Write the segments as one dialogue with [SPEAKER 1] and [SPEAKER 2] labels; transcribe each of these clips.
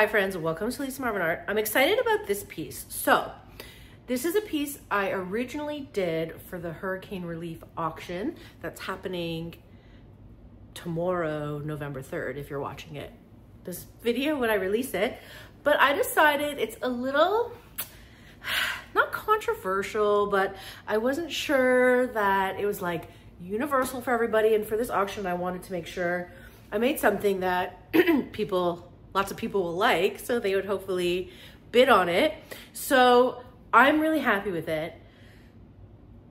[SPEAKER 1] Hi friends, welcome to Lisa Marvin Art. I'm excited about this piece. So, this is a piece I originally did for the hurricane relief auction that's happening tomorrow, November 3rd, if you're watching it. This video when I release it, but I decided it's a little, not controversial, but I wasn't sure that it was like universal for everybody, and for this auction I wanted to make sure I made something that lots of people will like, so they would hopefully bid on it. So I'm really happy with it.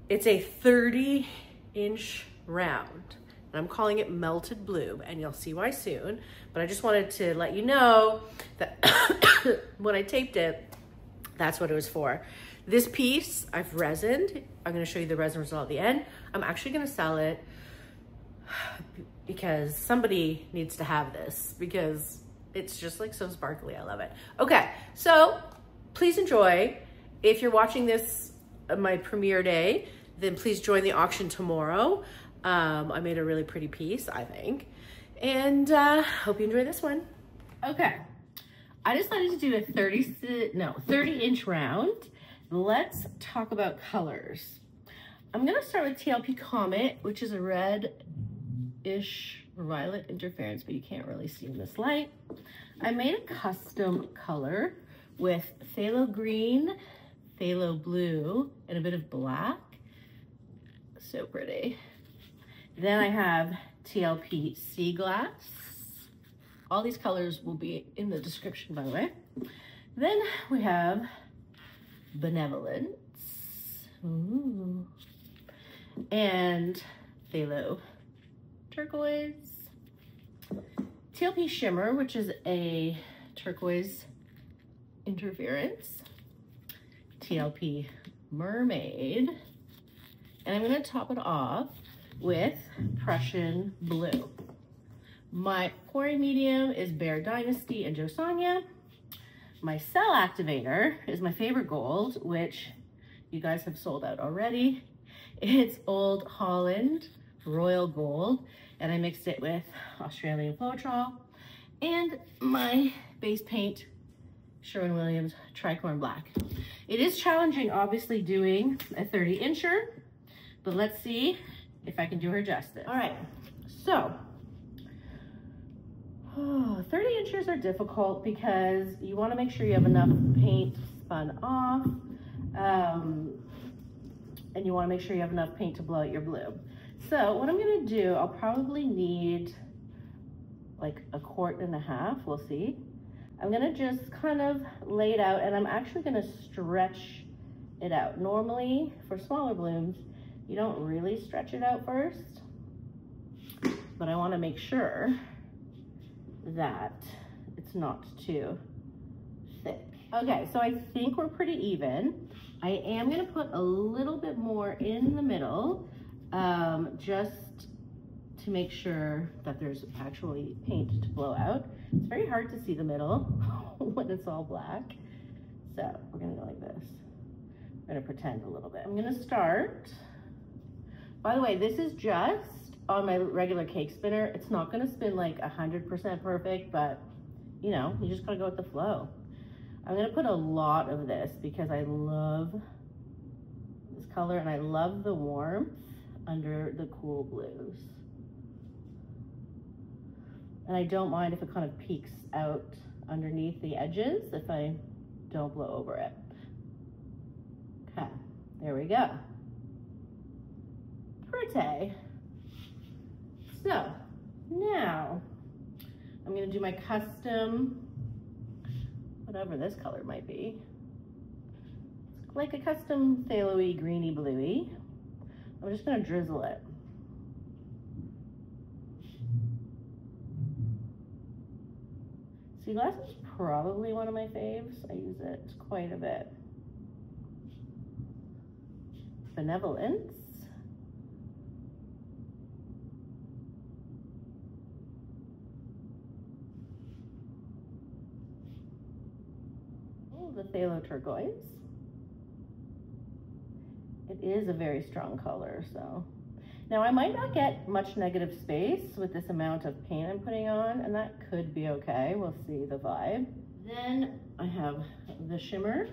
[SPEAKER 1] It's a 30-inch round, and I'm calling it melted blue, and you'll see why soon. But I just wanted to let you know that when I taped it, that's what it was for. This piece I've resined. I'm gonna show you the resin result at the end. I'm actually gonna sell it because somebody needs to have this because it's just like so sparkly. I love it. Okay, so please enjoy. If you're watching this my premiere day, then please join the auction tomorrow. I made a really pretty piece, I think. And hope you enjoy this one. Okay, I decided to do a 30-inch round. Let's talk about colors. I'm gonna start with TLP Comet, which is a red-ish violet interference, but you can't really see in this light. I made a custom color with phthalo green, phthalo blue, and a bit of black. So pretty. Then I have TLP Sea Glass. All these colors will be in the description, by the way. Then we have Benevolence. Ooh. And phthalo turquoise. TLP Shimmer, which is a turquoise interference. TLP Mermaid. And I'm gonna top it off with Prussian Blue. My pouring medium is Bear Dynasty and Josanya. My Cell Activator is my favorite gold, which you guys have sold out already. It's Old Holland Royal Gold, and I mixed it with Australian Floetrol and my base paint, Sherwin-Williams Tricorn Black. It is challenging, obviously, doing a 30-incher, but let's see if I can do her justice. All right, so 30 inches are difficult because you want to make sure you have enough paint spun off, and you want to make sure you have enough paint to blow out your blue. So what I'm gonna do, I'll probably need like 1.5 quarts, we'll see. I'm gonna just kind of lay it out, and I'm actually gonna stretch it out. Normally, for smaller blooms, you don't really stretch it out first, but I wanna make sure that it's not too thick. Okay, so I think we're pretty even. I am gonna put a little bit more in the middle, just to make sure that there's actually paint to blow out. It's very hard to see the middle when it's all black. So we're gonna go like this. We're gonna pretend a little bit. I'm gonna start. By the way, this is just on my regular cake spinner. It's not gonna spin like 100% perfect, but you know, you just gotta go with the flow. I'm gonna put a lot of this because I love this color and I love the warmth under the cool blues. And I don't mind if it kind of peeks out underneath the edges if I don't blow over it. Okay, there we go. Pretty. So now I'm gonna do my custom, whatever this color might be. It's like a custom phthalo-y, greeny, bluey. I'm just gonna drizzle it. Sea Glass is probably one of my faves. I use it quite a bit. Benevolence. Oh, the phthalo turquoise. It is a very strong color, so. Now I might not get much negative space with this amount of paint I'm putting on, and that could be okay. We'll see the vibe. Then I have the shimmer.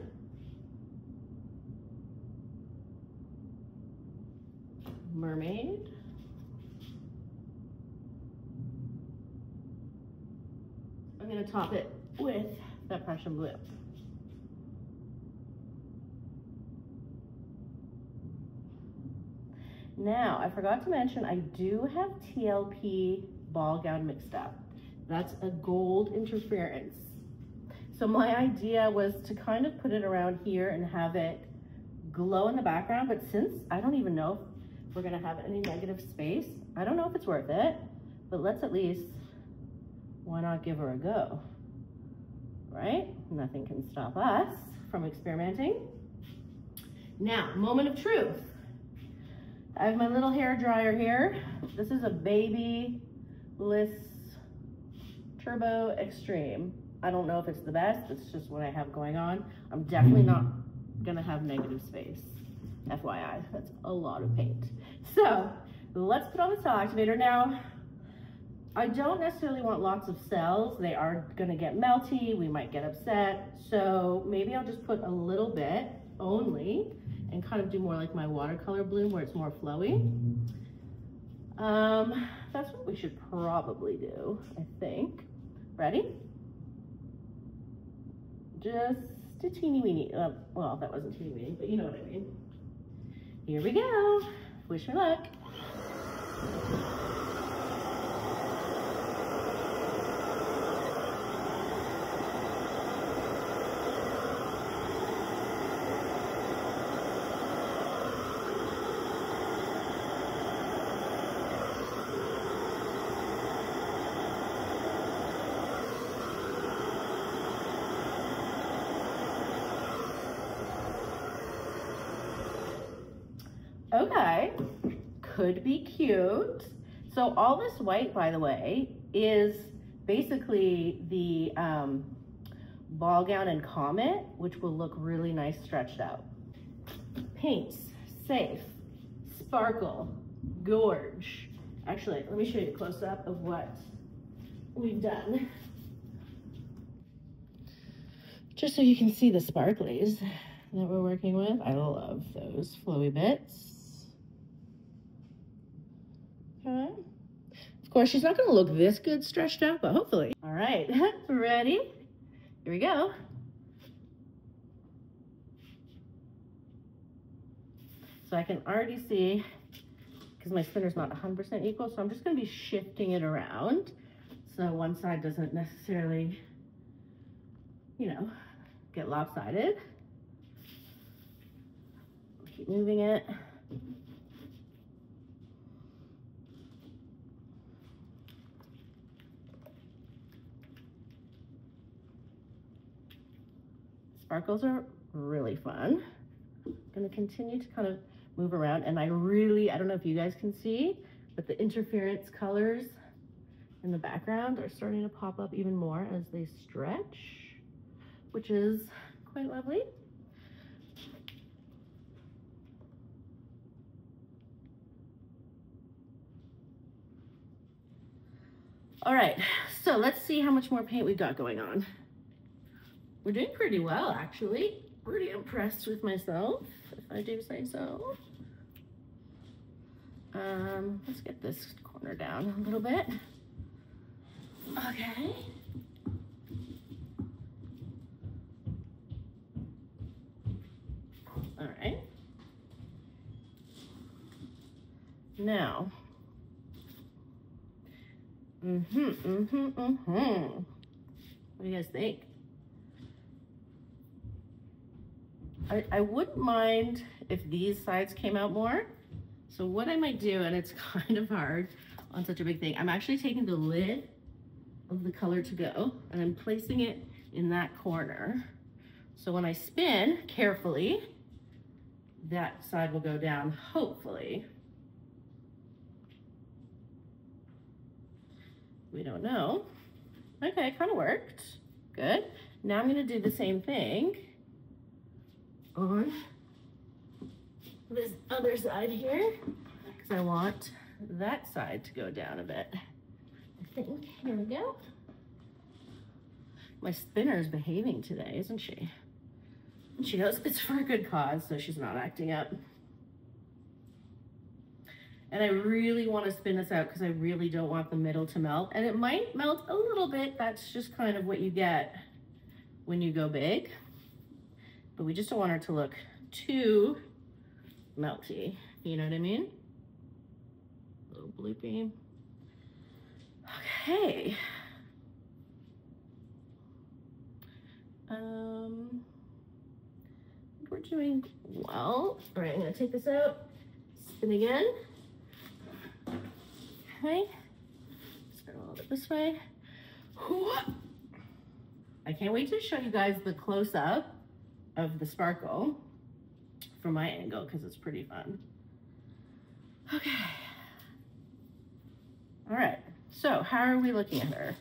[SPEAKER 1] Mermaid. I'm going to top it with that Prussian blue. Now, I forgot to mention, I do have TLP ball gown mixed up. That's a gold interference. So my idea was to kind of put it around here and have it glow in the background, but since I don't even know if we're gonna have any negative space, I don't know if it's worth it, but let's at least, why not give her a go, right? Nothing can stop us from experimenting. Now, moment of truth. I have my little hair dryer here. This is a Baby Bliss Turbo Extreme. I don't know if it's the best, it's just what I have going on. I'm definitely not gonna have negative space. FYI, that's a lot of paint. So let's put on the cell activator now. I don't necessarily want lots of cells. They are gonna get melty, we might get upset. So maybe I'll just put a little bit only and kind of do more like my watercolor bloom where it's more flowy. That's what we should probably do, I think. Ready? Just a teeny weeny, well, that wasn't teeny weeny, but you know what I mean. Here we go. Wish me luck. Okay, could be cute. So all this white, by the way, is basically the ball gown and comet, which will look really nice stretched out. Paints, safe, sparkle, gorge. Actually, let me show you a close-up of what we've done. Just so you can see the sparklies that we're working with. I love those flowy bits. Okay. Of course, she's not going to look this good stretched out, but hopefully. All right, ready? Here we go. So I can already see, because my spinner's not 100% equal, so I'm just going to be shifting it around so one side doesn't necessarily, you know, get lopsided. Keep moving it. Sparkles are really fun. I'm gonna continue to kind of move around, and I don't know if you guys can see, but the interference colors in the background are starting to pop up even more as they stretch, which is quite lovely. All right, so let's see how much more paint we've got going on. We're doing pretty well, actually. Pretty impressed with myself, if I do say so. Let's get this corner down a little bit. Okay. All right. Now. What do you guys think? I wouldn't mind if these sides came out more. So what I might do, and it's kind of hard on such a big thing, I'm actually taking the lid of the color to go and I'm placing it in that corner. So when I spin carefully, that side will go down, hopefully. We don't know. Okay, kind of worked. Good. Now I'm gonna do the same thing on this other side here, because I want that side to go down a bit. I think, here we go. My spinner is behaving today, isn't she? And she knows it's for a good cause, so she's not acting up. And I really want to spin this out because I really don't want the middle to melt. And it might melt a little bit. That's just kind of what you get when you go big. But we just don't want her to look too melty. You know what I mean? A little bloopy. Okay. We're doing well. All right, I'm gonna take this out, spin again. Okay, spin a little bit this way. I can't wait to show you guys the close-up of the sparkle from my angle because it's pretty fun. Okay. All right, so how are we looking at her?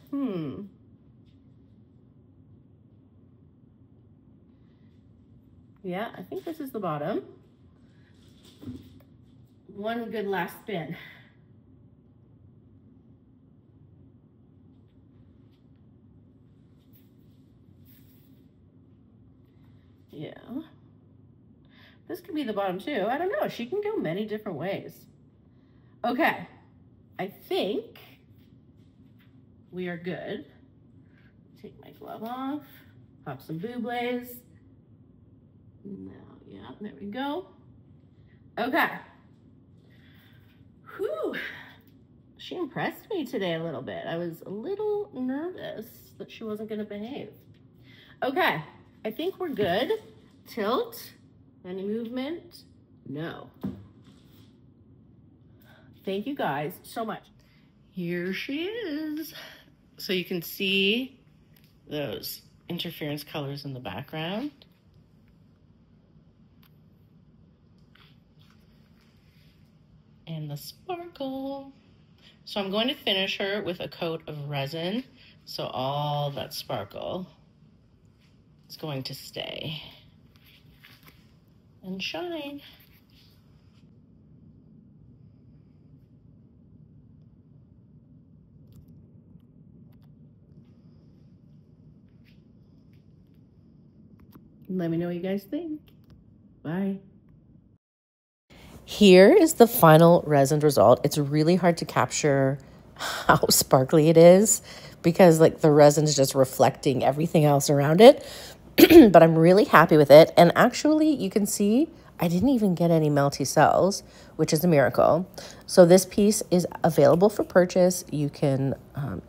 [SPEAKER 1] Yeah, I think this is the bottom. One good last spin. Yeah. This could be the bottom too. I don't know. She can go many different ways. Okay. I think we are good. Take my glove off. Pop some bublés. Now, yeah, there we go. Okay. Whew. She impressed me today a little bit. I was a little nervous that she wasn't going to behave. Okay, I think we're good. Tilt. Any movement? No. Thank you guys so much. Here she is. So you can see those interference colors in the background. And the sparkle. So I'm going to finish her with a coat of resin. So all that sparkle is going to stay and shine. Let me know what you guys think. Bye. Here is the final resin result. It's really hard to capture how sparkly it is because like the resin is just reflecting everything else around it. But I'm really happy with it. And actually you can see I didn't even get any melty cells, which is a miracle. So this piece is available for purchase. You can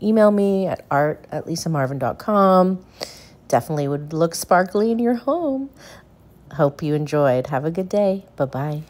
[SPEAKER 1] email me at art@lisamarvin.com. Definitely would look sparkly in your home. Hope you enjoyed. Have a good day. Bye-bye.